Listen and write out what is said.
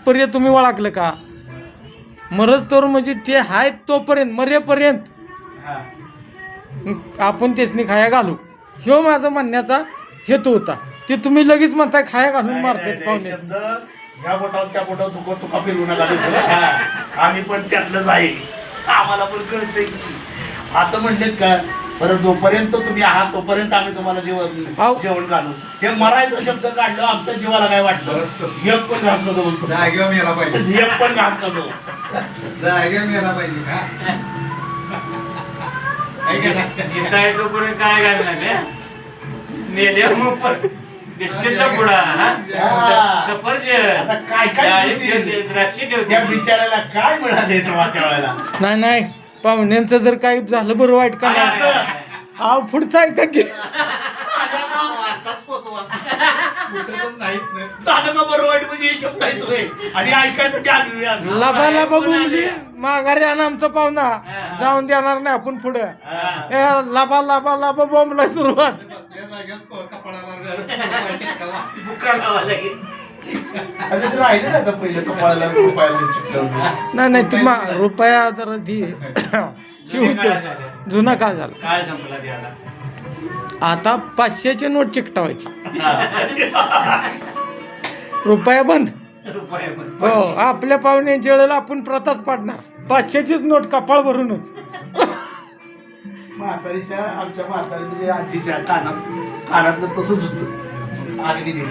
तात्पर्य तुम्ही ओळखलं का? मरज तर म्हणजे ते आहेत तोपर्यंत, मरेपर्यंत आपण त्यासनी खाया घालू, ह्यो माझा म्हणण्याचा हेतू होता. ते तुम्ही लगेच म्हणताय खाया घालून मारतात पाहुणे. ह्या बोटावर त्या बोटावर तुका फिरवू नका. आम्ही पण त्यातलंच आहे, आम्हाला पण कळतंय असं म्हणलेत का. परत जोपर्यंत तुम्ही आहात तोपर्यंत आम्ही तुम्हाला जेवण घालू. हे मरायचा शब्द काढलं, आमच्या जीवाला काय वाटलं. एक पण घास नको म्हणतो, मेला पाहिजे, एक पण घास नको मेला पाहिजे जिताय तोपर्यंत काय घालणार नेल्या मग बिस्किटचा पुडा, सफरचंद, काय काय द्राक्ष त्या ठेवते. बिचाऱ्याला काय मिळाले त्यावेळेला. नाही नाही, पाहुण्यांचं जर काही झालं बरं वाईट का नाही, हा पुढचं ऐका की. झालं का बरं वाईट म्हणजे हे शब्द येतोय आणि ऐकायसाठी आली आम्ही. लाभा लाभा बोंबली माघारी आणि आमचा पाहुणा जाऊन देणार नाही आपण पुढे. लाभा लाभा लाभा बोंबला सुरुवात. आणि ते राहिलं ना का पहिलं कपाळाला रुपयाला चिकटवलं. नाही नाही ती रुपया जरा ती जुना काळ झाला. काय संपला त्याला. आता 500ची नोट चिकटावायची, रुपया बंद. हो, आपल्या पाहुण्यांच्या वेळेला आपण प्रथाच पाडणार, 500चीच नोट कपाळ भरूनच. म्हातारीच्या आमच्या म्हातारीच्या आजीच्या कानातलं तसंच होतं. अग्नी दिली